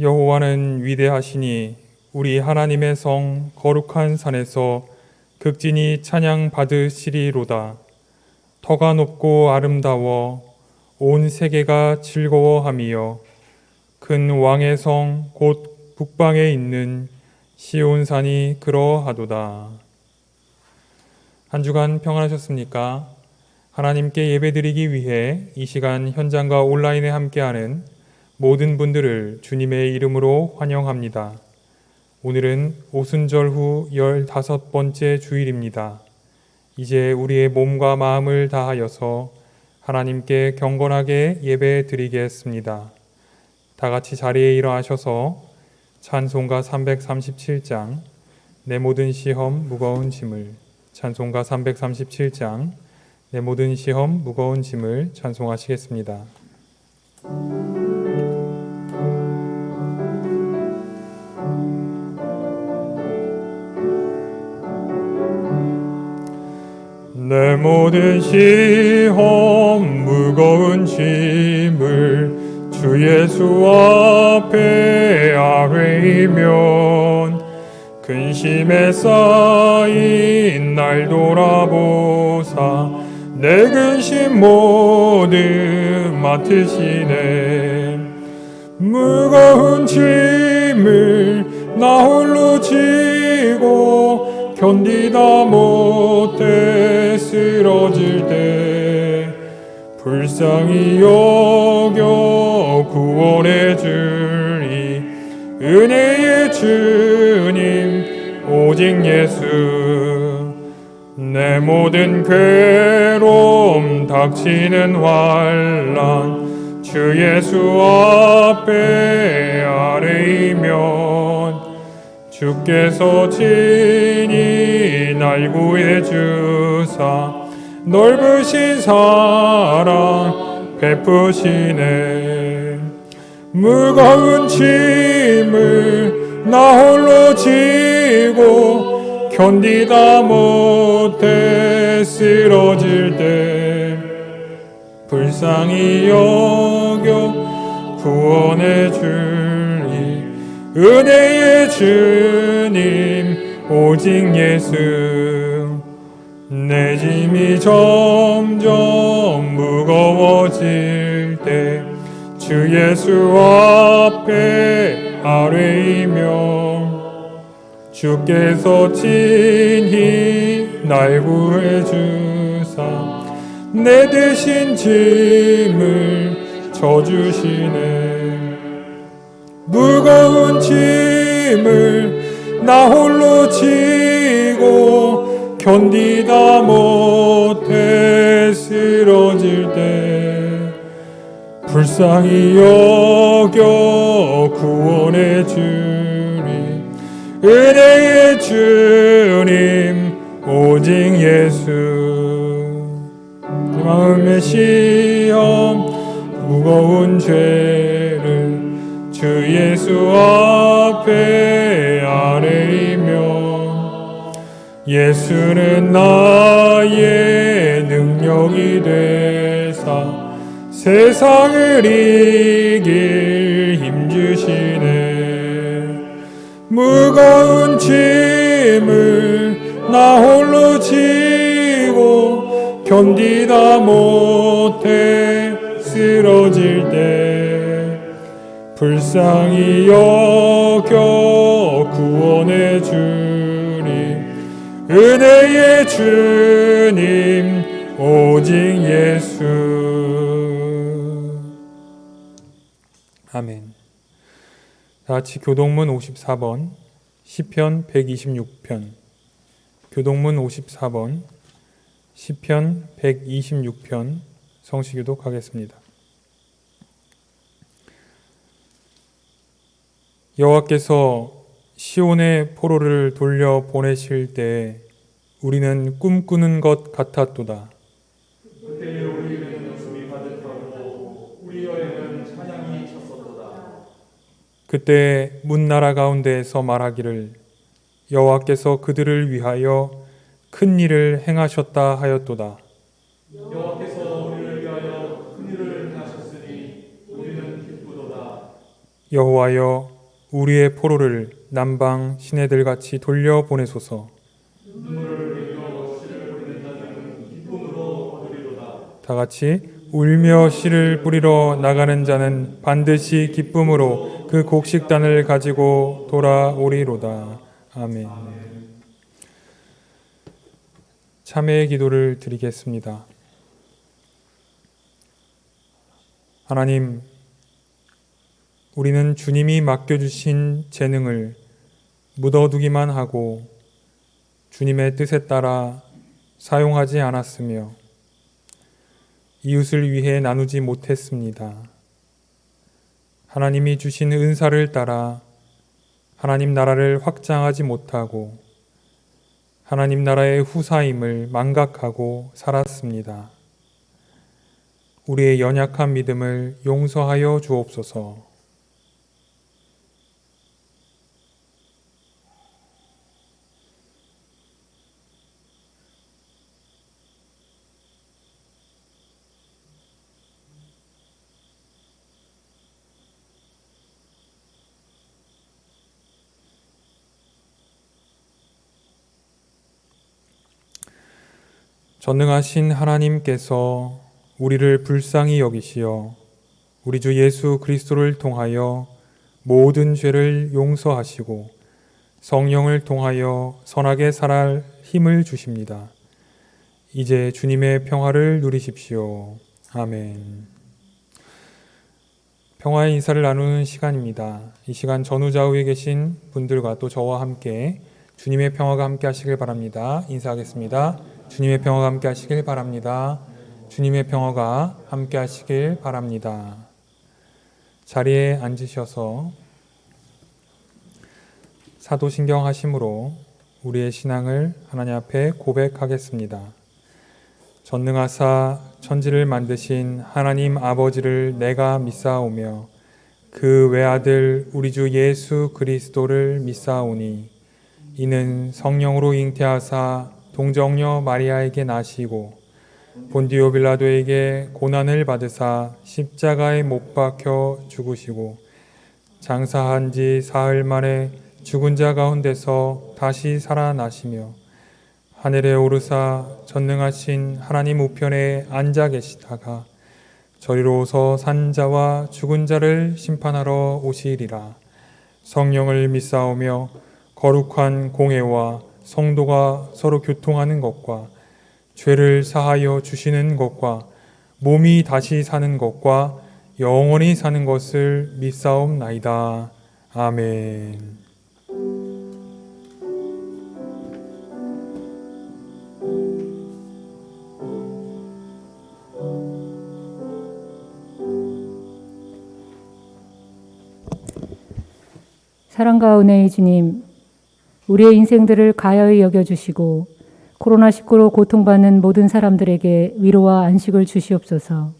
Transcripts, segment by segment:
여호와는 위대하시니 우리 하나님의 성 거룩한 산에서 극진히 찬양 받으시리로다. 터가 높고 아름다워 온 세계가 즐거워함이여 큰 왕의 성 곧 북방에 있는 시온산이 그러하도다. 한 주간 평안하셨습니까? 하나님께 예배드리기 위해 이 시간 현장과 온라인에 함께하는 모든 분들을 주님의 이름으로 환영합니다. 오늘은 오순절 후 15번째 주일입니다. 이제 우리의 몸과 마음을 다하여서 하나님께 경건하게 예배 드리겠습니다. 다 같이 자리에 일어나셔서 찬송가 337장 내 모든 시험 무거운 짐을, 찬송가 337장 내 모든 시험 무거운 짐을 찬송하시겠습니다. 내 모든 시험 무거운 짐을 주 예수 앞에 아뢰이면 근심에 쌓인 날 돌아보사 내 근심 모두 맡으시네. 무거운 짐을 나 홀로 지고 견디다 못해 쓰러질 때 불쌍히 여겨 구원해 주리 은혜의 주님 오직 예수. 내 모든 괴로움 닥치는 환난 주 예수 앞에 아뢰이면 주께서 친히 날 구해 주사 넓으신 사랑 베푸시네. 무거운 짐을 나 홀로 지고 견디다 못해 쓰러질 때 불쌍히 여겨 구원해 주리 은혜의 주님 오직 예수. 내 짐이 점점 무거워질 때 주 예수 앞에 아뢰이며 주께서 친히 날 구해 주사 내 대신 짐을 져주시네. 무거운 짐을 나 홀로 지고 견디다 못해 쓰러질 때 불쌍히 여겨 구원해 주리 은혜의 주님 오직 예수. 내 마음의 시험 무거운 죄를 주 예수 앞에 아뢰이며 예수는 나의 능력이 되사 세상을 이길 힘주시네. 무거운 짐을 나 홀로 지고 견디다 못해 쓰러질 때 불쌍히 여겨 구원해 주리 은혜의 주님 오직 예수. 아멘. 다 같이 교동문 54번 시편 126편 교동문 54번 시편 126편 성시교독하겠습니다. 여호와께서 시온의 포로를 돌려 보내실 때 우리는 꿈꾸는 것 같았도다. 그때 우리는 웃음이 가득하고 우리 혀에는 찬양이 찼었도다. 그때 문나라 가운데에서 말하기를 여호와께서 그들을 위하여 큰 일을 행하셨다 하였도다. 여호와께서 우리를 위하여 큰 일을 행하셨으니 우리는 기쁘도다. 여호와여 우리의 포로를 남방 시내들같이 돌려보내소서. 다 같이 울며 씨를 뿌리러 나가는 자는 반드시 기쁨으로 그 곡식단을 가지고 돌아오리로다. 아멘. 참회의 기도를 드리겠습니다. 하나님, 우리는 주님이 맡겨주신 재능을 묻어두기만 하고 주님의 뜻에 따라 사용하지 않았으며 이웃을 위해 나누지 못했습니다. 하나님이 주신 은사를 따라 하나님 나라를 확장하지 못하고 하나님 나라의 후사임을 망각하고 살았습니다. 우리의 연약한 믿음을 용서하여 주옵소서. 전능하신 하나님께서 우리를 불쌍히 여기시어 우리 주 예수 그리스도를 통하여 모든 죄를 용서하시고 성령을 통하여 선하게 살아갈 힘을 주십니다. 이제 주님의 평화를 누리십시오. 아멘. 평화의 인사를 나누는 시간입니다. 이 시간 전후좌우에 계신 분들과 또 저와 함께 주님의 평화가 함께 하시길 바랍니다. 인사하겠습니다. 주님의 평화가 함께 하시길 바랍니다. 주님의 평화가 함께 하시길 바랍니다. 자리에 앉으셔서 사도신경 하심으로 우리의 신앙을 하나님 앞에 고백하겠습니다. 전능하사 천지를 만드신 하나님 아버지를 내가 믿사오며 그 외아들 우리 주 예수 그리스도를 믿사오니 이는 성령으로 잉태하사 동정녀 마리아에게 나시고 본디오 빌라도에게 고난을 받으사 십자가에 못 박혀 죽으시고 장사한 지 사흘 만에 죽은 자 가운데서 다시 살아나시며 하늘에 오르사 전능하신 하나님 우편에 앉아 계시다가 저리로서 산 자와 죽은 자를 심판하러 오시리라. 성령을 믿사오며 거룩한 공회와 성도가 서로 교통하는 것과 죄를 사하여 주시는 것과 몸이 다시 사는 것과 영원히 사는 것을 믿사옵나이다. 아멘. 사랑과 은혜의 주님, 우리의 인생들을 가여이 여겨주시고 코로나19로 고통받는 모든 사람들에게 위로와 안식을 주시옵소서.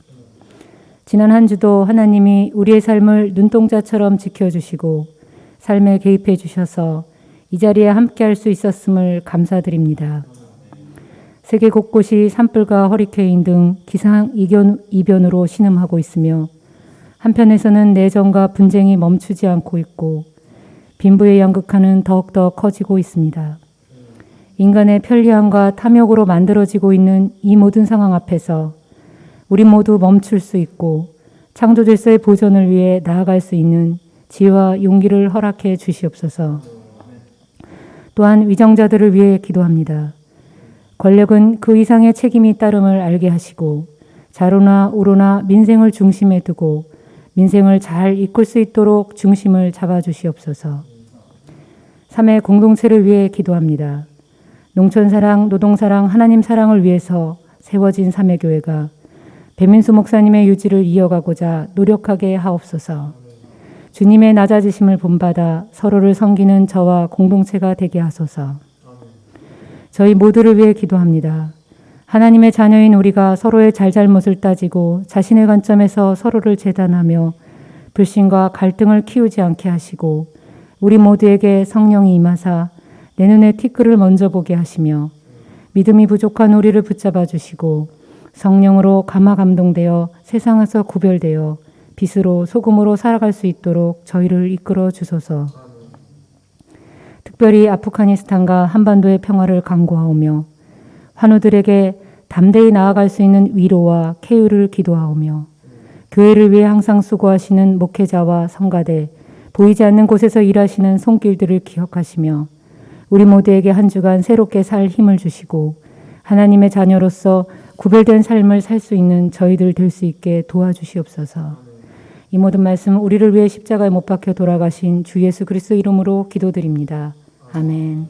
지난 한 주도 하나님이 우리의 삶을 눈동자처럼 지켜주시고 삶에 개입해 주셔서 이 자리에 함께할 수 있었음을 감사드립니다. 세계 곳곳이 산불과 허리케인 등 기상이변으로 신음하고 있으며 한편에서는 내전과 분쟁이 멈추지 않고 있고 빈부의 양극화는 더욱더 커지고 있습니다. 인간의 편리함과 탐욕으로 만들어지고 있는 이 모든 상황 앞에서 우리 모두 멈출 수 있고 창조 질서의 보존을 위해 나아갈 수 있는 지혜와 용기를 허락해 주시옵소서. 또한 위정자들을 위해 기도합니다. 권력은 그 이상의 책임이 따름을 알게 하시고 자로나 우로나 민생을 중심에 두고 민생을 잘 이끌 수 있도록 중심을 잡아주시옵소서. 삶의 공동체를 위해 기도합니다. 농촌사랑, 노동사랑, 하나님 사랑을 위해서 세워진 삼회교회가 배민수 목사님의 유지를 이어가고자 노력하게 하옵소서. 주님의 낮아지심을 본받아 서로를 섬기는 저와 공동체가 되게 하소서. 저희 모두를 위해 기도합니다. 하나님의 자녀인 우리가 서로의 잘잘못을 따지고 자신의 관점에서 서로를 재단하며 불신과 갈등을 키우지 않게 하시고 우리 모두에게 성령이 임하사 내 눈에 티끌을 먼저 보게 하시며 믿음이 부족한 우리를 붙잡아 주시고 성령으로 감화 감동되어 세상에서 구별되어 빛으로 소금으로 살아갈 수 있도록 저희를 이끌어 주소서. 특별히 아프가니스탄과 한반도의 평화를 간구하오며 환우들에게 담대히 나아갈 수 있는 위로와 쾌유를 기도하오며 교회를 위해 항상 수고하시는 목회자와 성가대, 보이지 않는 곳에서 일하시는 손길들을 기억하시며 우리 모두에게 한 주간 새롭게 살 힘을 주시고 하나님의 자녀로서 구별된 삶을 살 수 있는 저희들 될 수 있게 도와주시옵소서. 이 모든 말씀 우리를 위해 십자가에 못 박혀 돌아가신 주 예수 그리스도 이름으로 기도드립니다. 아멘.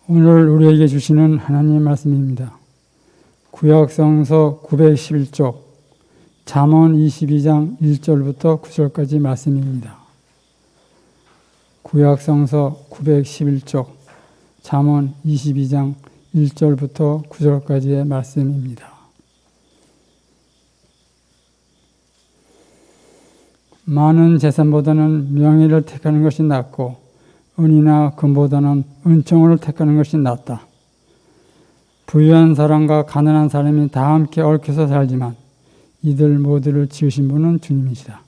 오늘 우리에게 주시는 하나님의 말씀입니다. 구약성서 911쪽 잠언 22장 1절부터 9절까지 말씀입니다. 구약성서 911쪽 잠언 22장 1절부터 9절까지의 말씀입니다. 많은 재산보다는 명예를 택하는 것이 낫고 은이나 금보다는 은총을 택하는 것이 낫다. 부유한 사람과 가난한 사람이 다 함께 얽혀서 살지만 이들 모두를 지으신 분은 주님이시다.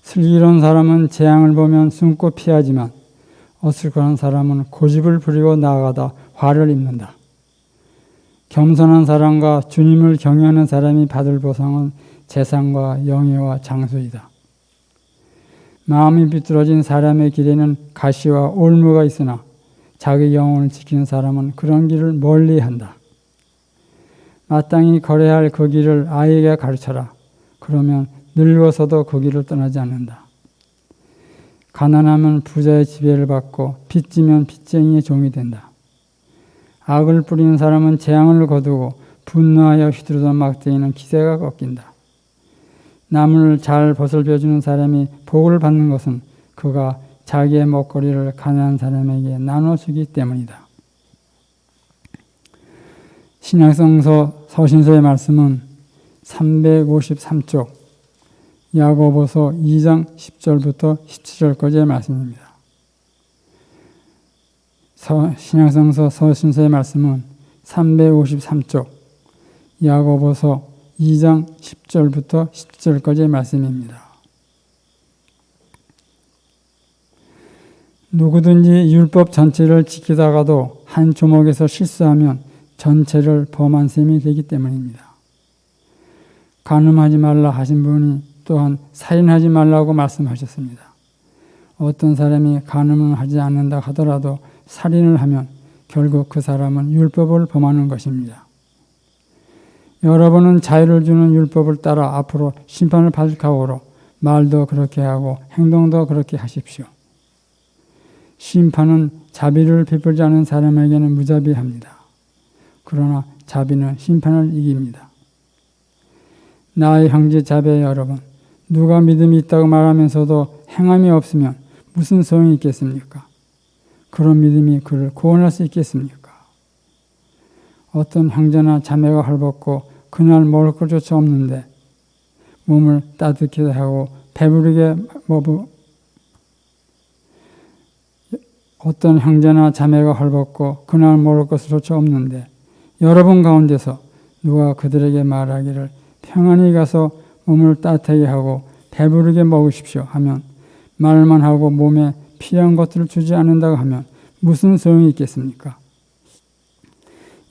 슬기로운 사람은 재앙을 보면 숨고 피하지만 어슬픈 사람은 고집을 부리고 나아가다 화를 입는다. 겸손한 사람과 주님을 경외하는 사람이 받을 보상은 재산과 영예와 장수이다. 마음이 비뚤어진 사람의 길에는 가시와 올무가 있으나 자기 영혼을 지키는 사람은 그런 길을 멀리한다. 마땅히 걸어야 할 그 길을 아이에게 가르쳐라. 그러면 늙어서도 그 길을 떠나지 않는다. 가난하면 부자의 지배를 받고 빚지면 빚쟁이의 종이 된다. 악을 뿌리는 사람은 재앙을 거두고 분노하여 휘두르던 막대기는 기세가 꺾인다. 나무를 잘 벗어주는 사람이 복을 받는 것은 그가 자기의 먹거리를 가난한 사람에게 나눠주기 때문이다. 신약성서 서신서의 말씀은 353쪽 야고보서 2장 10절부터 17절까지의 말씀입니다. 신약성서 서신서의 말씀은 353쪽 야고보서 2장 10절부터 17절까지의 말씀입니다. 누구든지 율법 전체를 지키다가도 한 조목에서 실수하면 전체를 범한 셈이 되기 때문입니다. 간음하지 말라 하신 분이 또한 살인하지 말라고 말씀하셨습니다. 어떤 사람이 간음을 하지 않는다 하더라도 살인을 하면 결국 그 사람은 율법을 범하는 것입니다. 여러분은 자유를 주는 율법을 따라 앞으로 심판을 받을 각오로 말도 그렇게 하고 행동도 그렇게 하십시오. 심판은 자비를 베풀지 않은 사람에게는 무자비합니다. 그러나 자비는 심판을 이깁니다. 나의 형제 자매 여러분, 누가 믿음이 있다고 말하면서도 행함이 없으면 무슨 소용이 있겠습니까? 그런 믿음이 그를 구원할 수 있겠습니까? 어떤 형제나 자매가 헐벗고 그날 먹을 것조차 없는데 몸을 따뜻하게 하고 배부르게 어떤 형제나 자매가 헐벗고 그날 먹을 것조차 없는데 여러분 가운데서 누가 그들에게 말하기를 평안히 가서 몸을 따뜻하게 하고 배부르게 먹으십시오 하면 말만 하고 몸에 필요한 것들을 주지 않는다고 하면 무슨 소용이 있겠습니까?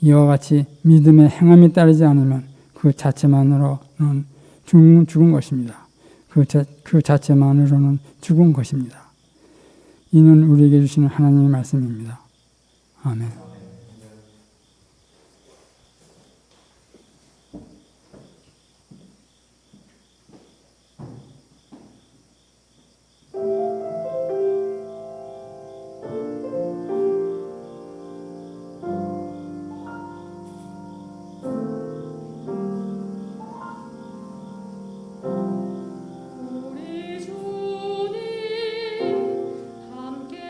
이와 같이 믿음의 행함이 따르지 않으면 그 자체만으로는 죽은 것입니다. 그 자체만으로는 죽은 것입니다. 이는 우리에게 주시는 하나님의 말씀입니다. 아멘. 우리 주님 함께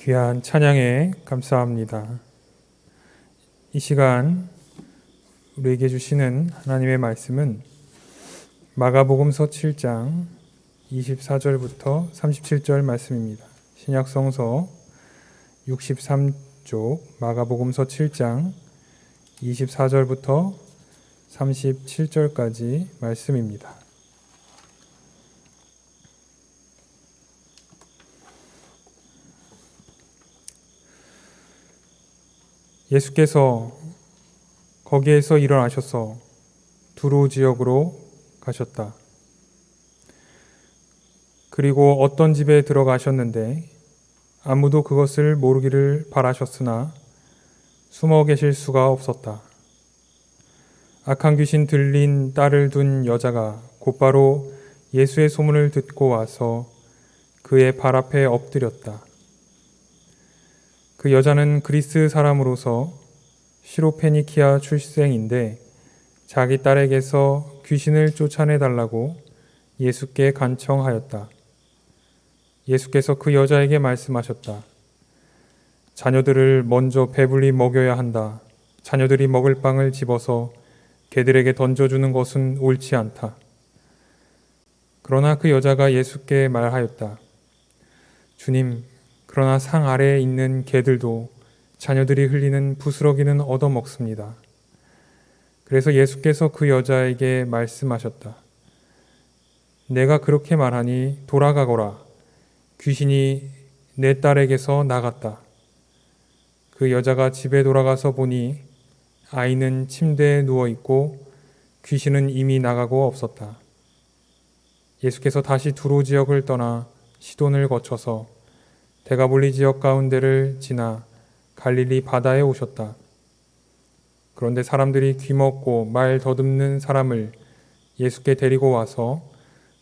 귀한 찬양에 감사합니다. 이 시간 우리에게 주시는 하나님의 말씀은 마가복음서 7장 24절부터 37절 말씀입니다. 신약성서 63쪽 마가복음서 7장 24절부터 37절까지 말씀입니다. 예수께서 거기에서 일어나셔서 두로 지역으로 가셨다. 그리고 어떤 집에 들어가셨는데 아무도 그것을 모르기를 바라셨으나 숨어 계실 수가 없었다. 악한 귀신 들린 딸을 둔 여자가 곧바로 예수의 소문을 듣고 와서 그의 발 앞에 엎드렸다. 그 여자는 그리스 사람으로서 시로페니키아 출생인데 자기 딸에게서 귀신을 쫓아내달라고 예수께 간청하였다. 예수께서 그 여자에게 말씀하셨다. 자녀들을 먼저 배불리 먹여야 한다. 자녀들이 먹을 빵을 집어서 개들에게 던져주는 것은 옳지 않다. 그러나 그 여자가 예수께 말하였다. 주님, 그러나 상 아래에 있는 개들도 자녀들이 흘리는 부스러기는 얻어먹습니다. 그래서 예수께서 그 여자에게 말씀하셨다. 내가 그렇게 말하니 돌아가거라. 귀신이 내 딸에게서 나갔다. 그 여자가 집에 돌아가서 보니 아이는 침대에 누워있고 귀신은 이미 나가고 없었다. 예수께서 다시 두로 지역을 떠나 시돈을 거쳐서 데가볼리 지역 가운데를 지나 갈릴리 바다에 오셨다. 그런데 사람들이 귀먹고 말 더듬는 사람을 예수께 데리고 와서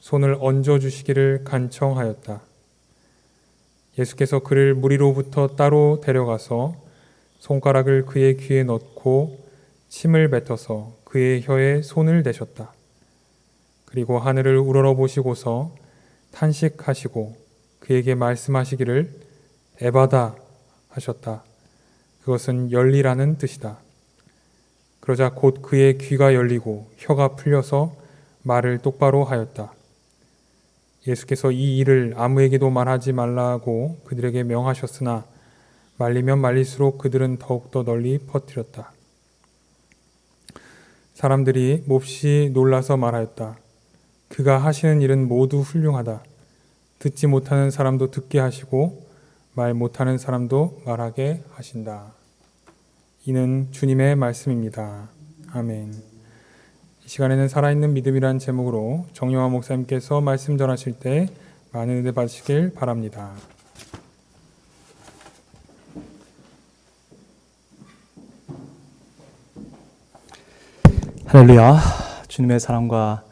손을 얹어주시기를 간청하였다. 예수께서 그를 무리로부터 따로 데려가서 손가락을 그의 귀에 넣고 침을 뱉어서 그의 혀에 손을 대셨다. 그리고 하늘을 우러러보시고서 탄식하시고 그에게 말씀하시기를 에바다 하셨다. 그것은 열리라는 뜻이다. 그러자 곧 그의 귀가 열리고 혀가 풀려서 말을 똑바로 하였다. 예수께서 이 일을 아무에게도 말하지 말라고 그들에게 명하셨으나 말리면 말릴수록 그들은 더욱더 널리 퍼뜨렸다. 사람들이 몹시 놀라서 말하였다. 그가 하시는 일은 모두 훌륭하다. 듣지 못하는 사람도 듣게 하시고 말 못하는 사람도 말하게 하신다. 이는 주님의 말씀입니다. 아멘. 이 시간에는 살아있는 믿음이란 제목으로 정영화 목사님께서 말씀 전하실 때 많은 은혜 받으시길 바랍니다. 할렐루야. 주님의 사랑과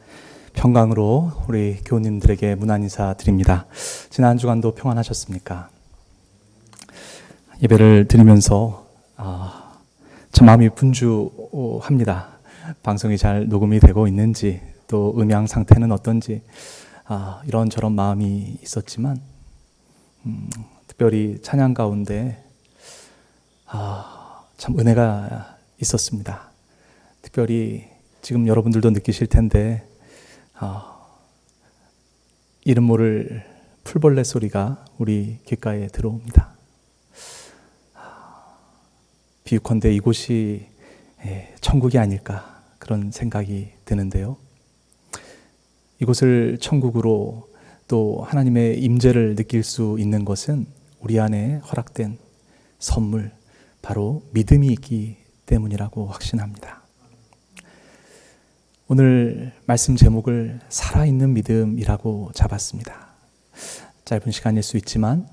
평강으로 우리 교우님들에게 문안 인사 드립니다. 지난 한 주간도 평안하셨습니까? 예배를 드리면서 참 마음이 분주합니다. 방송이 잘 녹음이 되고 있는지 또 음향 상태는 어떤지 이런저런 마음이 있었지만 특별히 찬양 가운데 참 은혜가 있었습니다. 특별히 지금 여러분들도 느끼실 텐데 이름 모를 풀벌레 소리가 우리 귓가에 들어옵니다. 비유컨대 이곳이 천국이 아닐까 그런 생각이 드는데요. 이곳을 천국으로 또 하나님의 임재를 느낄 수 있는 것은 우리 안에 허락된 선물, 바로 믿음이 있기 때문이라고 확신합니다. 오늘 말씀 제목을 살아있는 믿음이라고 잡았습니다. 짧은 시간일 수 있지만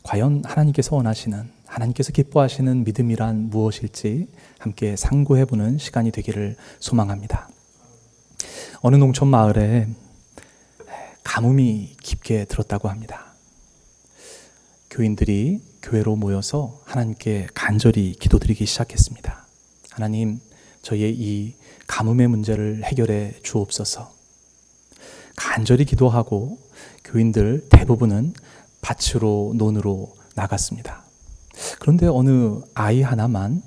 과연 하나님께서 원하시는, 하나님께서 기뻐하시는 믿음이란 무엇일지 함께 상고해보는 시간이 되기를 소망합니다. 어느 농촌 마을에 가뭄이 깊게 들었다고 합니다. 교인들이 교회로 모여서 하나님께 간절히 기도드리기 시작했습니다. 하나님, 저희의 이 가뭄의 문제를 해결해 주옵소서. 간절히 기도하고 교인들 대부분은 밭으로 논으로 나갔습니다. 그런데 어느 아이 하나만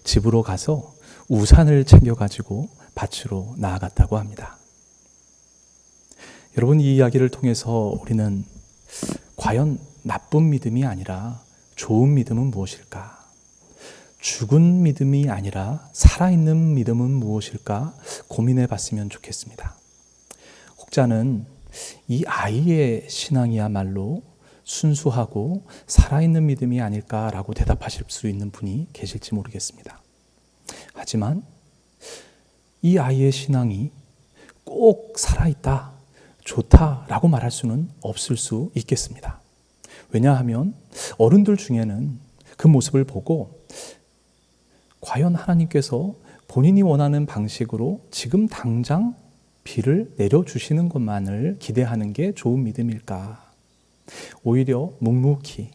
집으로 가서 우산을 챙겨가지고 밭으로 나아갔다고 합니다. 여러분, 이 이야기를 통해서 우리는 과연 나쁜 믿음이 아니라 좋은 믿음은 무엇일까? 죽은 믿음이 아니라 살아있는 믿음은 무엇일까? 고민해 봤으면 좋겠습니다. 혹자는 이 아이의 신앙이야말로 순수하고 살아있는 믿음이 아닐까라고 대답하실 수 있는 분이 계실지 모르겠습니다. 하지만 이 아이의 신앙이 꼭 살아있다, 좋다라고 말할 수는 없을 수 있겠습니다. 왜냐하면 어른들 중에는 그 모습을 보고 과연 하나님께서 본인이 원하는 방식으로 지금 당장 비를 내려주시는 것만을 기대하는 게 좋은 믿음일까? 오히려 묵묵히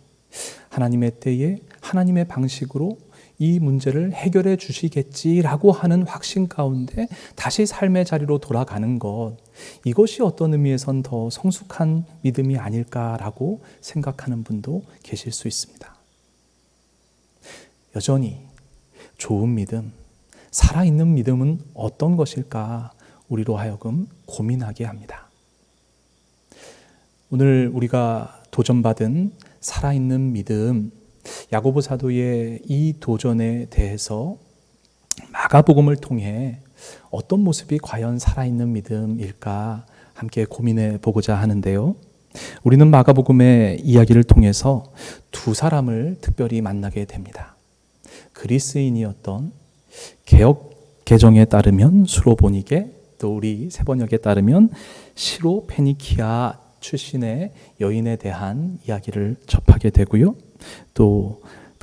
하나님의 때에 하나님의 방식으로 이 문제를 해결해 주시겠지라고 하는 확신 가운데 다시 삶의 자리로 돌아가는 것, 이것이 어떤 의미에선 더 성숙한 믿음이 아닐까라고 생각하는 분도 계실 수 있습니다. 여전히 좋은 믿음, 살아있는 믿음은 어떤 것일까 우리로 하여금 고민하게 합니다. 오늘 우리가 도전받은 살아있는 믿음, 야고보 사도의 이 도전에 대해서 마가복음을 통해 어떤 모습이 과연 살아있는 믿음일까 함께 고민해 보고자 하는데요. 우리는 마가복음의 이야기를 통해서 두 사람을 특별히 만나게 됩니다. 그리스인이었던 개역 개정에 따르면 수로보니게, 또 우리 세번역에 따르면 시로페니키아 출신의 여인에 대한 이야기를 접하게 되고요. 또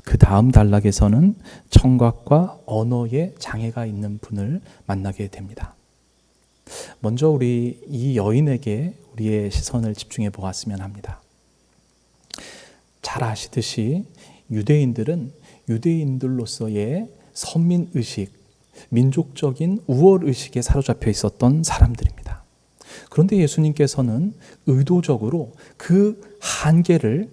그 다음 단락에서는 청각과 언어에 장애가 있는 분을 만나게 됩니다. 먼저 우리 이 여인에게 우리의 시선을 집중해 보았으면 합니다. 잘 아시듯이 유대인들은 유대인들로서의 선민의식, 민족적인 우월의식에 사로잡혀 있었던 사람들입니다. 그런데 예수님께서는 의도적으로 그 한계를,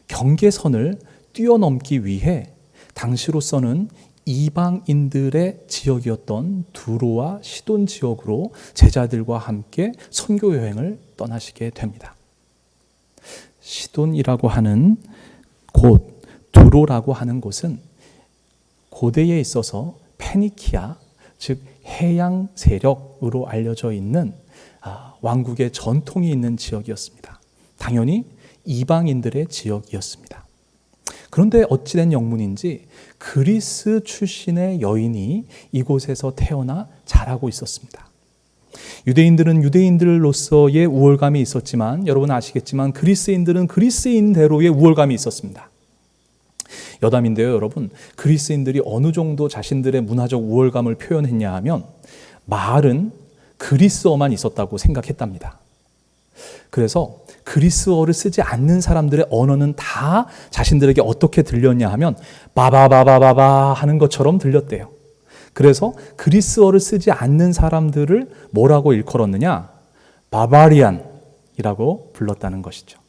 경계선을 뛰어넘기 위해 당시로서는 이방인들의 지역이었던 두로와 시돈 지역으로 제자들과 함께 선교 여행을 떠나시게 됩니다. 시돈이라고 하는 곳, 두로라고 하는 곳은 고대에 있어서 페니키아, 즉 해양 세력으로 알려져 있는 왕국의 전통이 있는 지역이었습니다. 당연히 이방인들의 지역이었습니다. 그런데 어찌된 영문인지 그리스 출신의 여인이 이곳에서 태어나 자라고 있었습니다. 유대인들은 유대인들로서의 우월감이 있었지만, 여러분 아시겠지만 그리스인들은 그리스인대로의 우월감이 있었습니다. 여담인데요, 여러분, 그리스인들이 어느 정도 자신들의 문화적 우월감을 표현했냐 하면 말은 그리스어만 있었다고 생각했답니다. 그래서 그리스어를 쓰지 않는 사람들의 언어는 다 자신들에게 어떻게 들렸냐 하면 바바바바바바 하는 것처럼 들렸대요. 그래서 그리스어를 쓰지 않는 사람들을 뭐라고 일컬었느냐? 바바리안이라고 불렀다는 것이죠.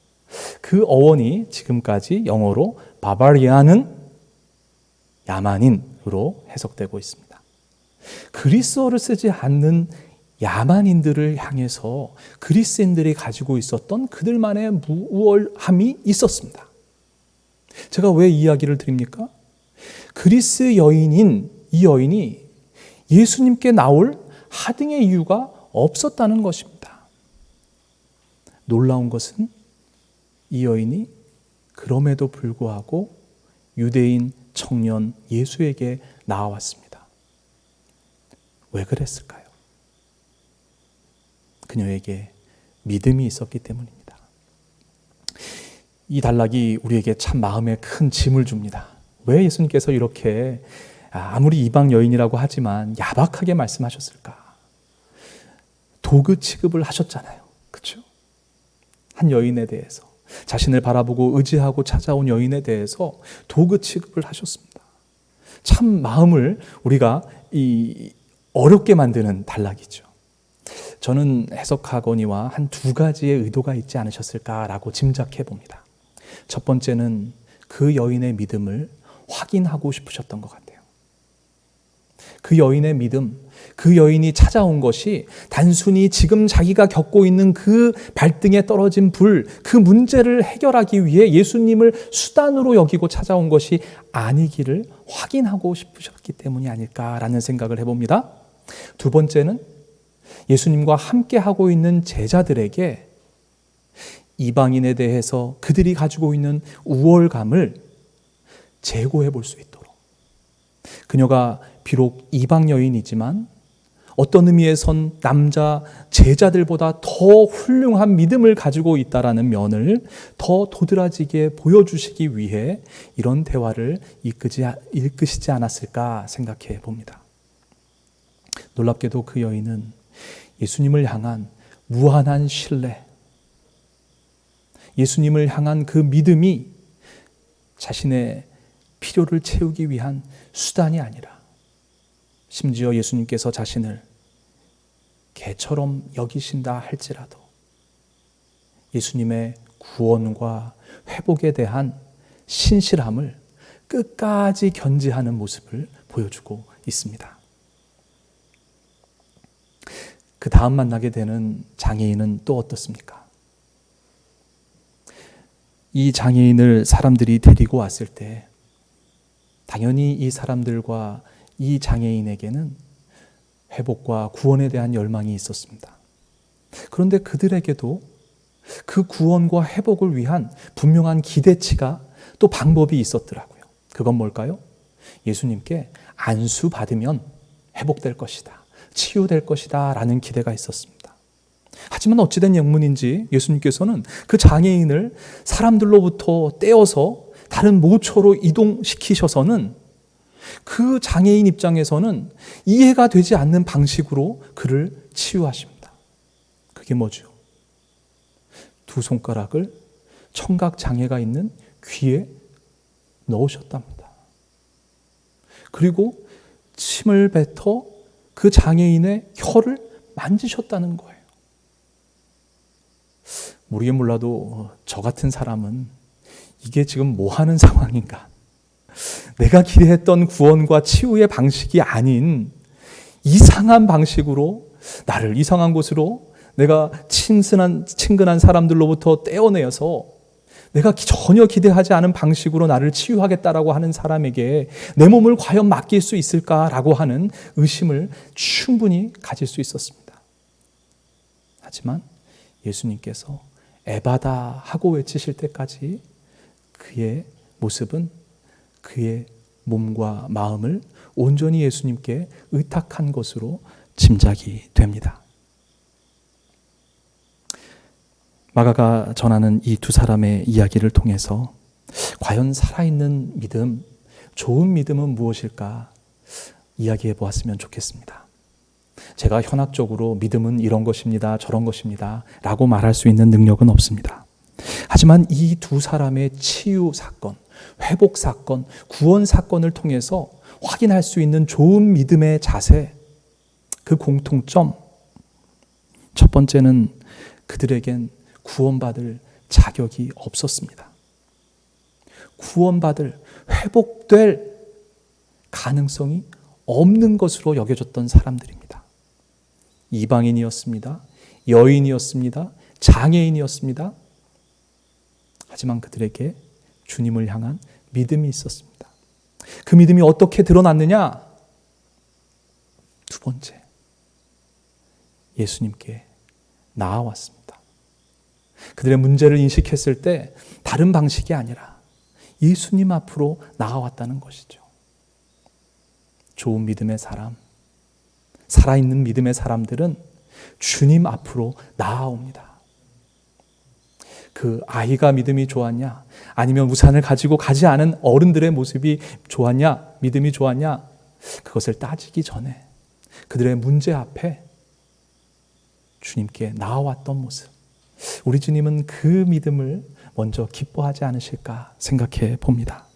그 어원이 지금까지 영어로 바바리안은 야만인으로 해석되고 있습니다. 그리스어를 쓰지 않는 야만인들을 향해서 그리스인들이 가지고 있었던 그들만의 무월함이 있었습니다. 제가 왜 이 이야기를 드립니까? 그리스 여인인 이 여인이 예수님께 나올 하등의 이유가 없었다는 것입니다. 놀라운 것은 이 여인이 그럼에도 불구하고 유대인 청년 예수에게 나아왔습니다. 왜 그랬을까요? 그녀에게 믿음이 있었기 때문입니다. 이 단락이 우리에게 참 마음에 큰 짐을 줍니다. 왜 예수님께서 이렇게 아무리 이방 여인이라고 하지만 야박하게 말씀하셨을까? 도구 취급을 하셨잖아요. 그렇죠? 한 여인에 대해서, 자신을 바라보고 의지하고 찾아온 여인에 대해서 도구 취급을 하셨습니다. 참 마음을 우리가 어렵게 만드는 단락이죠. 저는 해석하거니와 한 두 가지의 의도가 있지 않으셨을까라고 짐작해 봅니다. 첫 번째는 그 여인의 믿음을 확인하고 싶으셨던 것 같아요. 그 여인의 믿음, 그 여인이 찾아온 것이 단순히 지금 자기가 겪고 있는 그 발등에 떨어진 불, 그 문제를 해결하기 위해 예수님을 수단으로 여기고 찾아온 것이 아니기를 확인하고 싶으셨기 때문이 아닐까라는 생각을 해봅니다. 두 번째는 예수님과 함께 하고 있는 제자들에게 이방인에 대해서 그들이 가지고 있는 우월감을 제고해 볼 수 있도록, 그녀가 비록 이방 여인이지만 어떤 의미에선 남자 제자들보다 더 훌륭한 믿음을 가지고 있다라는 면을 더 도드라지게 보여주시기 위해 이런 대화를 이끄시지 않았을까 생각해 봅니다. 놀랍게도 그 여인은 예수님을 향한 무한한 신뢰, 예수님을 향한 그 믿음이 자신의 필요를 채우기 위한 수단이 아니라 심지어 예수님께서 자신을 개처럼 여기신다 할지라도 예수님의 구원과 회복에 대한 신실함을 끝까지 견지하는 모습을 보여주고 있습니다. 그 다음 만나게 되는 장애인은 또 어떻습니까? 이 장애인을 사람들이 데리고 왔을 때 당연히 이 사람들과 이 장애인에게는 회복과 구원에 대한 열망이 있었습니다. 그런데 그들에게도 그 구원과 회복을 위한 분명한 기대치가 또 방법이 있었더라고요. 그건 뭘까요? 예수님께 안수 받으면 회복될 것이다, 치유될 것이다 라는 기대가 있었습니다. 하지만 어찌된 영문인지 예수님께서는 그 장애인을 사람들로부터 떼어서 다른 모처로 이동시키셔서는 그 장애인 입장에서는 이해가 되지 않는 방식으로 그를 치유하십니다. 그게 뭐죠? 두 손가락을 청각 장애가 있는 귀에 넣으셨답니다. 그리고 침을 뱉어 그 장애인의 혀를 만지셨다는 거예요. 모르긴 몰라도 저 같은 사람은 이게 지금 뭐 하는 상황인가? 내가 기대했던 구원과 치유의 방식이 아닌 이상한 방식으로 나를 이상한 곳으로 내가 친근한 사람들로부터 떼어내어서 내가 전혀 기대하지 않은 방식으로 나를 치유하겠다라고 하는 사람에게 내 몸을 과연 맡길 수 있을까라고 하는 의심을 충분히 가질 수 있었습니다. 하지만 예수님께서 에바다 하고 외치실 때까지 그의 모습은 그의 몸과 마음을 온전히 예수님께 의탁한 것으로 짐작이 됩니다. 마가가 전하는 이 두 사람의 이야기를 통해서 과연 살아있는 믿음, 좋은 믿음은 무엇일까 이야기해 보았으면 좋겠습니다. 제가 현학적으로 믿음은 이런 것입니다, 저런 것입니다 라고 말할 수 있는 능력은 없습니다. 하지만 이 두 사람의 치유 사건, 회복 사건, 구원 사건을 통해서 확인할 수 있는 좋은 믿음의 자세, 그 공통점, 첫 번째는 그들에겐 구원받을 자격이 없었습니다. 구원받을, 회복될 가능성이 없는 것으로 여겨졌던 사람들입니다. 이방인이었습니다. 여인이었습니다. 장애인이었습니다. 하지만 그들에게 주님을 향한 믿음이 있었습니다. 그 믿음이 어떻게 드러났느냐? 두 번째, 예수님께 나아왔습니다. 그들의 문제를 인식했을 때 다른 방식이 아니라 예수님 앞으로 나아왔다는 것이죠. 좋은 믿음의 사람, 살아있는 믿음의 사람들은 주님 앞으로 나아옵니다. 그 아이가 믿음이 좋았냐, 아니면 우산을 가지고 가지 않은 어른들의 모습이 좋았냐, 믿음이 좋았냐, 그것을 따지기 전에 그들의 문제 앞에 주님께 나아왔던 모습, 우리 주님은 그 믿음을 먼저 기뻐하지 않으실까 생각해 봅니다.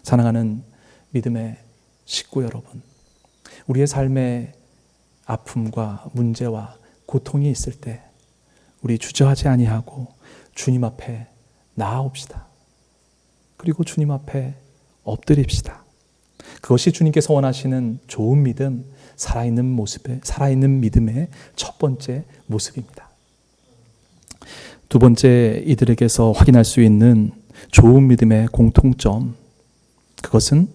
사랑하는 믿음의 식구 여러분, 우리의 삶에 아픔과 문제와 고통이 있을 때 우리 주저하지 아니하고 주님 앞에 나아옵시다. 그리고 주님 앞에 엎드립시다. 그것이 주님께서 원하시는 좋은 믿음, 살아있는 믿음의 첫 번째 모습입니다. 두 번째, 이들에게서 확인할 수 있는 좋은 믿음의 공통점, 그것은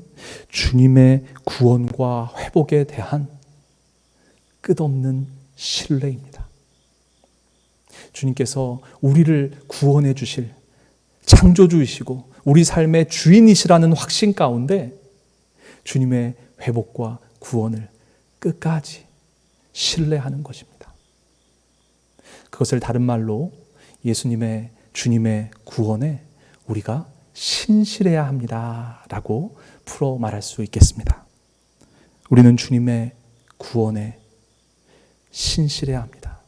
주님의 구원과 회복에 대한 끝없는 신뢰입니다. 주님께서 우리를 구원해 주실 창조주이시고 우리 삶의 주인이시라는 확신 가운데 주님의 회복과 구원을 끝까지 신뢰하는 것입니다. 그것을 다른 말로 주님의 구원에 우리가 신실해야 합니다 라고 풀어 말할 수 있겠습니다. 우리는 주님의 구원에 신실해야 합니다.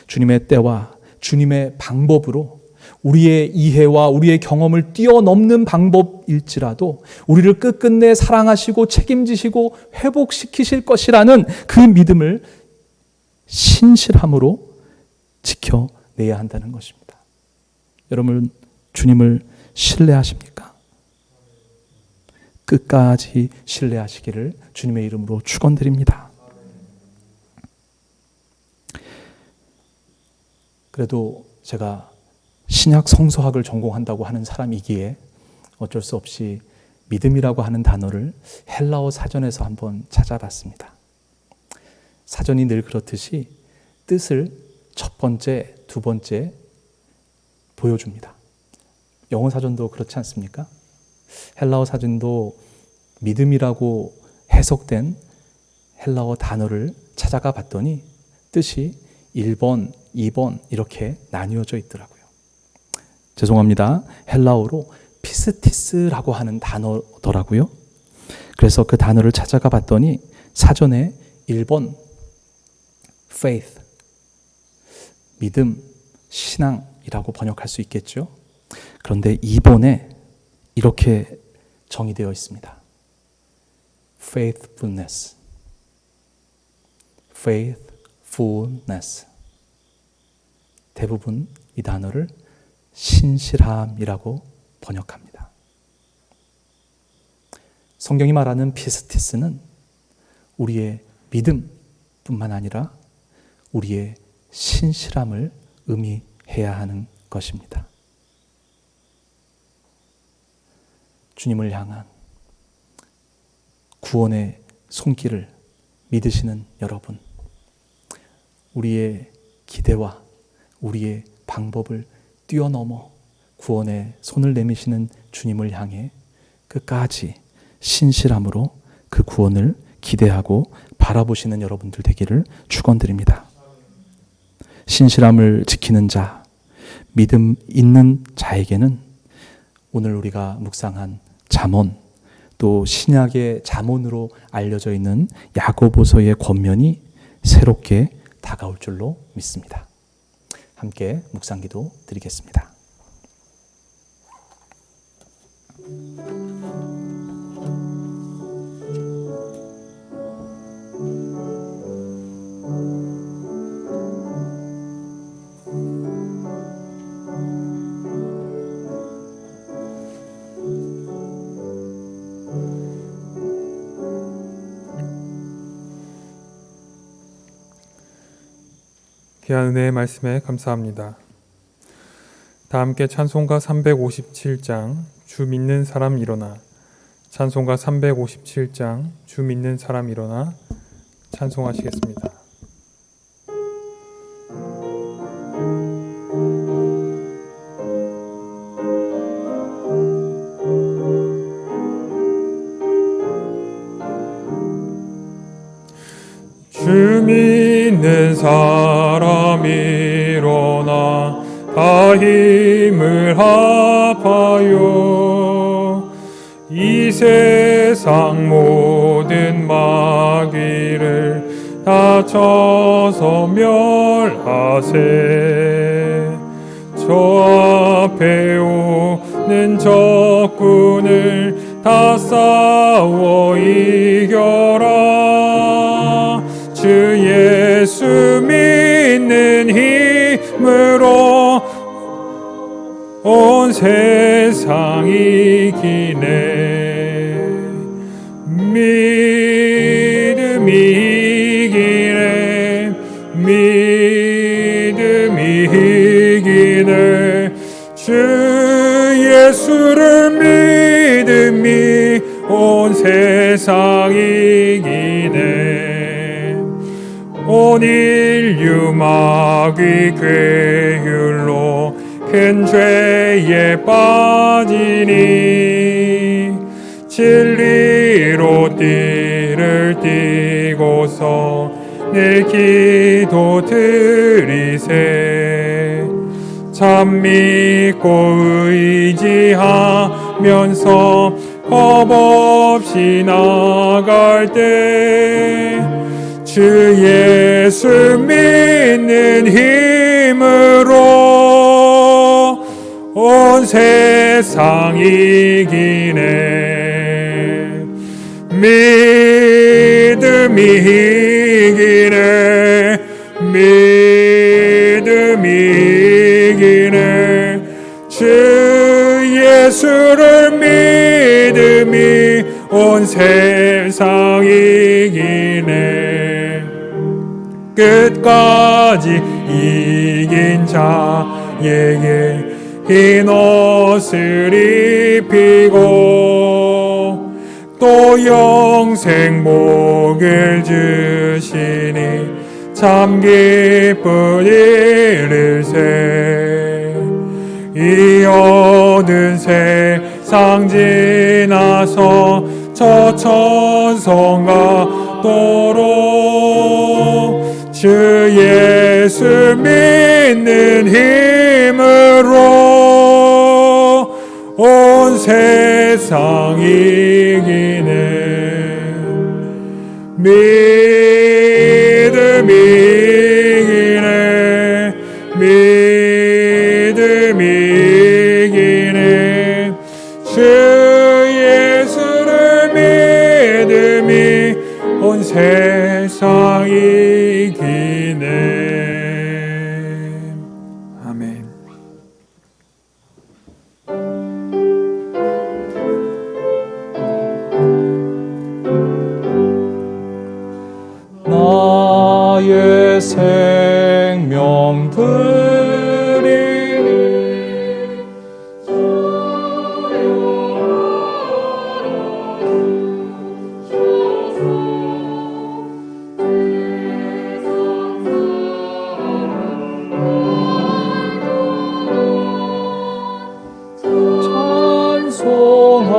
주님의 때와 주님의 방법으로 우리의 이해와 우리의 경험을 뛰어넘는 방법일지라도 우리를 끝끝내 사랑하시고 책임지시고 회복시키실 것이라는 그 믿음을 신실함으로 지켜내야 한다는 것입니다. 여러분, 주님을 신뢰하십니까? 끝까지 신뢰하시기를 주님의 이름으로 축원드립니다. 그래도 제가 신약 성서학을 전공한다고 하는 사람이기에 어쩔 수 없이 믿음이라고 하는 단어를 헬라어 사전에서 한번 찾아봤습니다. 사전이 늘 그렇듯이 뜻을 첫 번째, 두 번째 보여줍니다. 영어 사전도 그렇지 않습니까? 헬라어 사전도 믿음이라고 해석된 헬라어 단어를 찾아가 봤더니 뜻이 1번, 2번 이렇게 나뉘어져 있더라고요. 죄송합니다. 헬라어로 피스티스라고 하는 단어더라고요. 그래서 그 단어를 찾아가 봤더니 사전에 1번 faith, 믿음, 신앙이라고 번역할 수 있겠죠. 그런데 2번에 이렇게 정의되어 있습니다. faithfulness. 대부분 이 단어를 신실함이라고 번역합니다. 성경이 말하는 피스티스는 우리의 믿음뿐만 아니라 우리의 신실함을 의미해야 하는 것입니다. 주님을 향한 구원의 손길을 믿으시는 여러분, 우리의 기대와 우리의 방법을 뛰어넘어 구원의 손을 내미시는 주님을 향해 끝까지 신실함으로 그 구원을 기대하고 바라보시는 여러분들 되기를 축원드립니다. 신실함을 지키는 자, 믿음 있는 자에게는 오늘 우리가 묵상한 잠언, 또 신약의 잠언으로 알려져 있는 야고보서의 권면이 새롭게 다가올 줄로 믿습니다. 함께 묵상기도 드리겠습니다. 귀한 은혜의 말씀에 감사합니다. 다 함께 찬송가 357장 주 믿는 사람 일어나, 찬송가 357장 주 믿는 사람 일어나 찬송하시겠습니다. 주 믿는 사람 일어나 다 힘을 합하여 이 세상 모든 마귀를 다 쳐서 멸하세. 저 앞에 오는 적군을 다 싸워 이겨라. 주 예수 믿는 힘으로 온 세상 이기네. 믿음이 이기네 믿음이 이기네 주 예수를 믿음이 온 세상 이기네 온 인류 마귀 괴율로 큰 죄에 빠지니 진리로 띠를 띠고서 내 기도 드리세 참 믿고 의지하면서 겁없이 나갈 때 주 예수 믿는 힘으로 온 세상 이기네 믿음이 이기네 믿음이 이기네 주 예수를 믿음이 온 세상 이기네 끝까지 이긴 자에게 흰 옷을 입히고 또 영생 복을 주시니 참 기쁜 일일세 이 어두운 세상 지나서 저 천성과 도로 주 예수 믿는 힘으로 온 세상 이기네 믿음이 이기네 믿음이 이기네 주 예수를 믿음이 온 세상 이기네 아멘. 나의 생명 드리니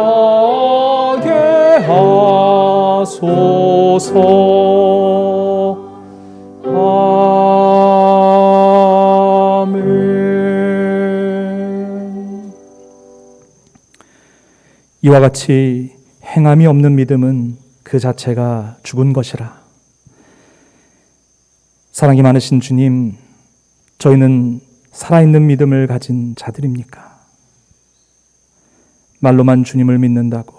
찬송하게 하소서. 아멘. 이와 같이 행함이 없는 믿음은 그 자체가 죽은 것이라. 사랑이 많으신 주님, 저희는 살아있는 믿음을 가진 자들입니까? 말로만 주님을 믿는다고,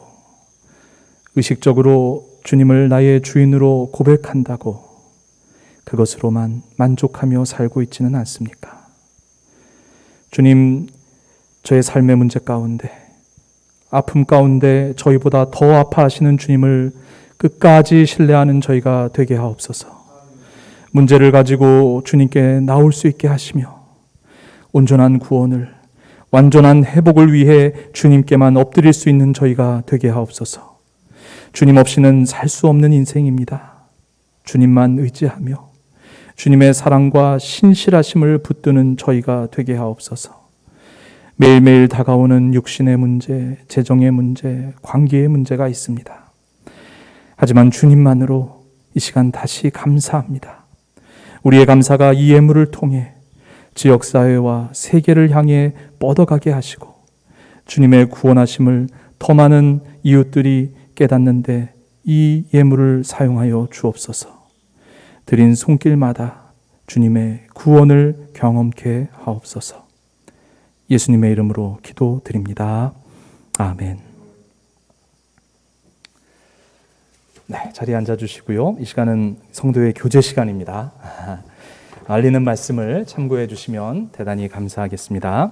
의식적으로 주님을 나의 주인으로 고백한다고 그것으로만 만족하며 살고 있지는 않습니까? 주님, 저의 삶의 문제 가운데, 아픔 가운데 저희보다 더 아파하시는 주님을 끝까지 신뢰하는 저희가 되게 하옵소서. 문제를 가지고 주님께 나올 수 있게 하시며 온전한 구원을, 완전한 회복을 위해 주님께만 엎드릴 수 있는 저희가 되게 하옵소서. 주님 없이는 살 수 없는 인생입니다. 주님만 의지하며 주님의 사랑과 신실하심을 붙드는 저희가 되게 하옵소서. 매일매일 다가오는 육신의 문제, 재정의 문제, 관계의 문제가 있습니다. 하지만 주님만으로 이 시간 다시 감사합니다. 우리의 감사가 이 예물을 통해 지역사회와 세계를 향해 뻗어가게 하시고 주님의 구원하심을 더 많은 이웃들이 깨닫는데 이 예물을 사용하여 주옵소서. 드린 손길마다 주님의 구원을 경험케 하옵소서. 예수님의 이름으로 기도드립니다. 아멘. 네, 자리에 앉아주시고요. 이 시간은 성도의 교제 시간입니다. 알리는 말씀을 참고해 주시면 대단히 감사하겠습니다.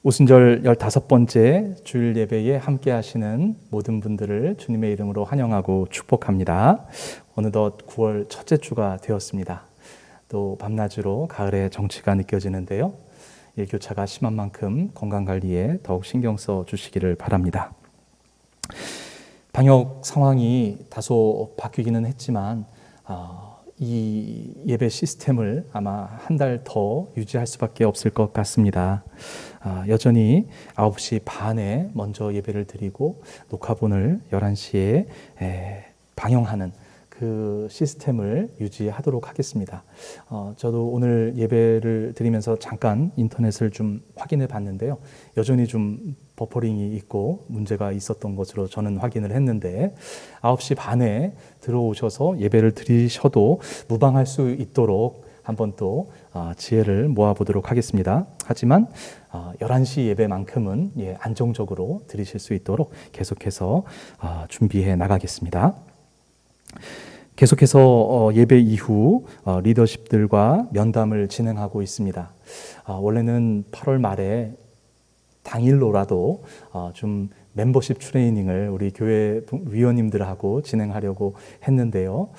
오순절 15번째 주일 예배에 함께 하시는 모든 분들을 주님의 이름으로 환영하고 축복합니다. 어느덧 9월 첫째 주가 되었습니다. 또 밤낮으로 가을의 정취가 느껴지는데요. 일교차가 심한 만큼 건강관리에 더욱 신경 써 주시기를 바랍니다. 방역 상황이 다소 바뀌기는 했지만 이 예배 시스템을 아마 한 달 더 유지할 수밖에 없을 것 같습니다. 여전히 9시 반에 먼저 예배를 드리고 녹화본을 11시에 방영하는 그 시스템을 유지하도록 하겠습니다. 저도 오늘 예배를 드리면서 잠깐 인터넷을 좀 확인해 봤는데요. 여전히 좀 버퍼링이 있고 문제가 있었던 것으로 저는 확인을 했는데 9시 반에 들어오셔서 예배를 드리셔도 무방할 수 있도록 한번 또 지혜를 모아보도록 하겠습니다. 하지만 11시 예배만큼은 안정적으로 드리실 수 있도록 계속해서 준비해 나가겠습니다. 계속해서 예배 이후 리더십들과 면담을 진행하고 있습니다. 원래는 8월 말에 당일로라도 좀 멤버십 트레이닝을 우리 교회 위원님들하고 진행하려고 했는데요.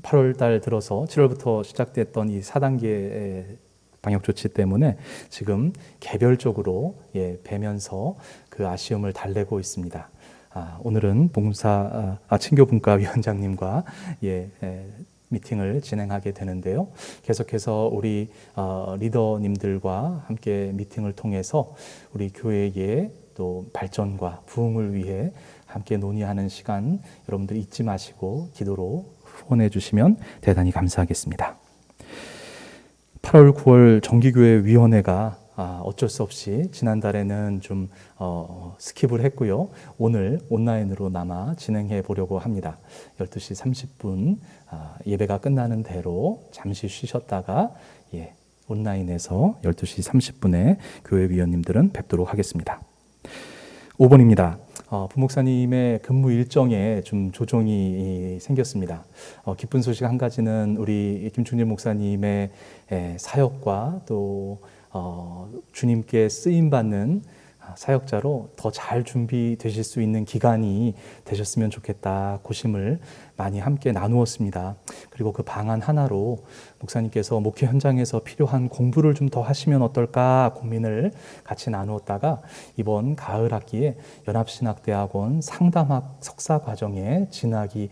8월 달 들어서 7월부터 시작됐던 이 4단계 방역 조치 때문에 지금 개별적으로 뵈면서 그 아쉬움을 달래고 있습니다. 오늘은 친교분과위원장님과 미팅을 진행하게 되는데요. 계속해서 우리 리더님들과 함께 미팅을 통해서 우리 교회의 또 발전과 부흥을 위해 함께 논의하는 시간 여러분들 잊지 마시고 기도로 후원해 주시면 대단히 감사하겠습니다. 8월, 9월 정기교회 위원회가 어쩔 수 없이 지난달에는 좀 스킵을 했고요. 오늘 온라인으로 남아 진행해 보려고 합니다. 12시 30분 예배가 끝나는 대로 잠시 쉬셨다가 온라인에서 12시 30분에 교회 위원님들은 뵙도록 하겠습니다. 5번입니다. 부목사님의 근무 일정에 좀 조정이 생겼습니다. 기쁜 소식 한 가지는 우리 김충진 목사님의 사역과 또 주님께 쓰임받는 사역자로 더 잘 준비되실 수 있는 기간이 되셨으면 좋겠다 고심을 많이 함께 나누었습니다. 그리고 그 방안 하나로 목사님께서 목회 현장에서 필요한 공부를 좀 더 하시면 어떨까 고민을 같이 나누었다가 이번 가을 학기에 연합신학대학원 상담학 석사 과정에 진학이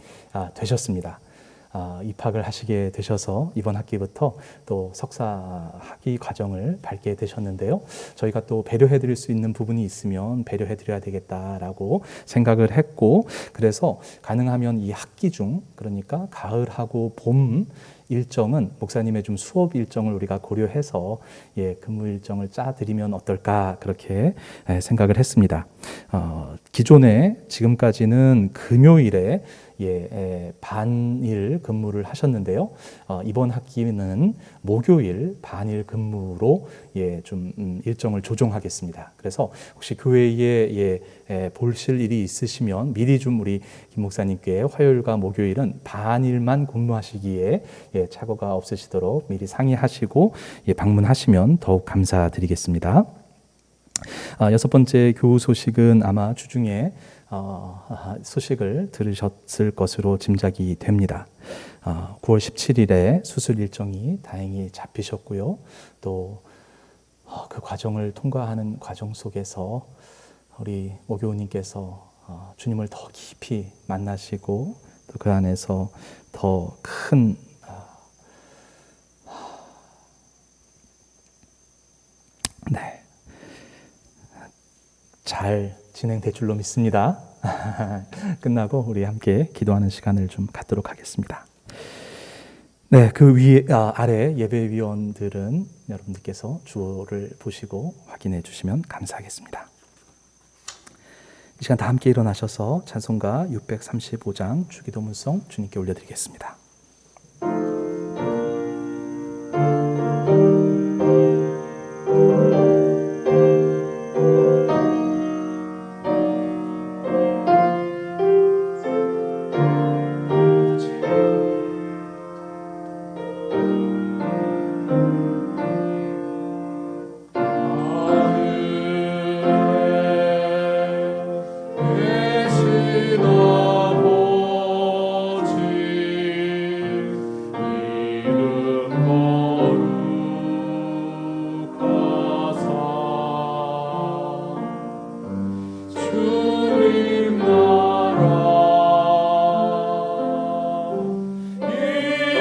되셨습니다. 입학을 하시게 되셔서 이번 학기부터 또 석사 학위 과정을 밟게 되셨는데요. 저희가 또 배려해 드릴 수 있는 부분이 있으면 배려해 드려야 되겠다라고 생각을 했고, 그래서 가능하면 이 학기 중, 그러니까 가을하고 봄 일정은 목사님의 좀 수업 일정을 우리가 고려해서 근무 일정을 짜드리면 어떨까 그렇게 생각을 했습니다. 기존에 지금까지는 금요일에 반일 근무를 하셨는데요. 이번 학기는 목요일 반일 근무로 좀 일정을 조정하겠습니다. 그래서 혹시 교회에 보실 일이 있으시면 미리 좀 우리 김 목사님께 화요일과 목요일은 반일만 근무하시기에 착오가 없으시도록 미리 상의하시고 방문하시면 더욱 감사드리겠습니다. 6번째 교우 소식은 아마 주중에 소식을 들으셨을 것으로 짐작이 됩니다. 9월 17일에 수술 일정이 다행히 잡히셨고요. 또 그 과정을 통과하는 과정 속에서 우리 오교우님께서 주님을 더 깊이 만나시고 또 그 안에서 더 큰 잘 진행될 줄로 믿습니다. 끝나고 우리 함께 기도하는 시간을 좀 갖도록 하겠습니다. 그 아래 예배위원들은 여러분들께서 주어를 보시고 확인해 주시면 감사하겠습니다. 이 시간 다 함께 일어나셔서 찬송가 635장 주기도문송 주님께 올려드리겠습니다. 하늘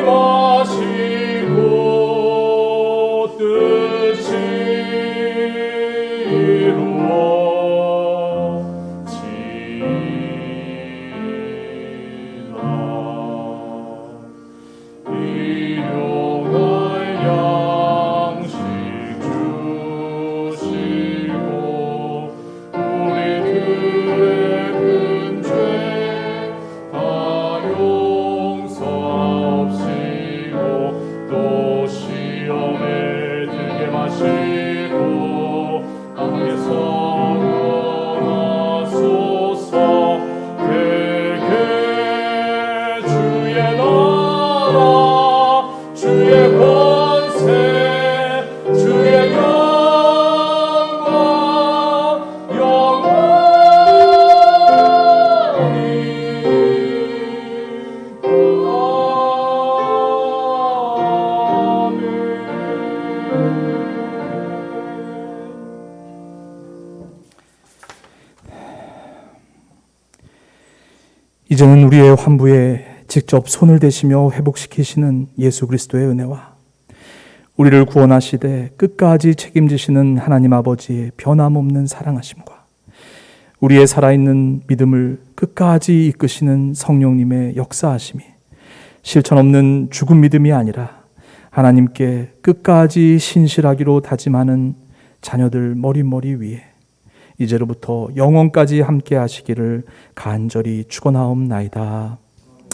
마시고 뜻이 이루어지나 일용할 양식 주시고 우리들의 큰 죄 다 용서하옵시고 또 시험에 들게 마시고 악에서 구원하소서. 되게 주의 나라 주의 권세 주의 영광 이제는 우리의 환부에 직접 손을 대시며 회복시키시는 예수 그리스도의 은혜와 우리를 구원하시되 끝까지 책임지시는 하나님 아버지의 변함없는 사랑하심과 우리의 살아있는 믿음을 끝까지 이끄시는 성령님의 역사하심이 실천 없는 죽은 믿음이 아니라 하나님께 끝까지 신실하기로 다짐하는 자녀들 머리머리 위에 이제로부터 영원까지 함께 하시기를 간절히 축원하옵나이다.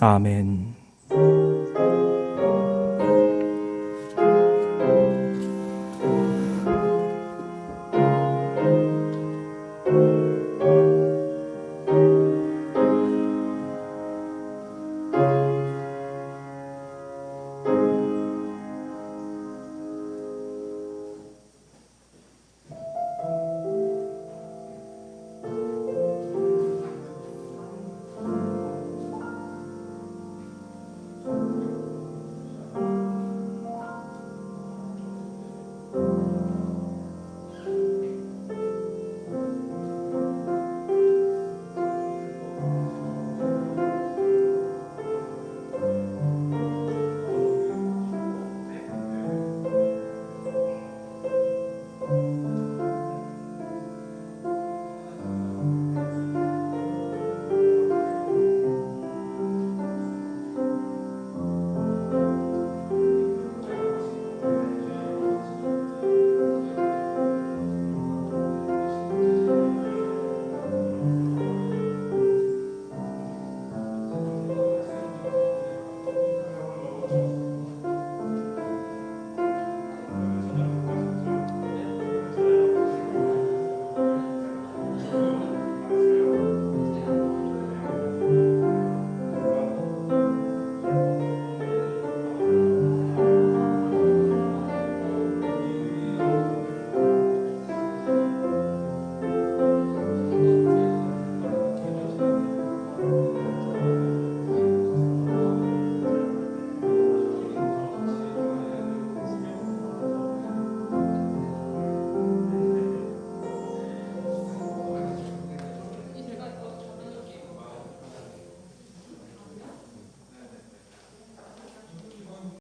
아멘.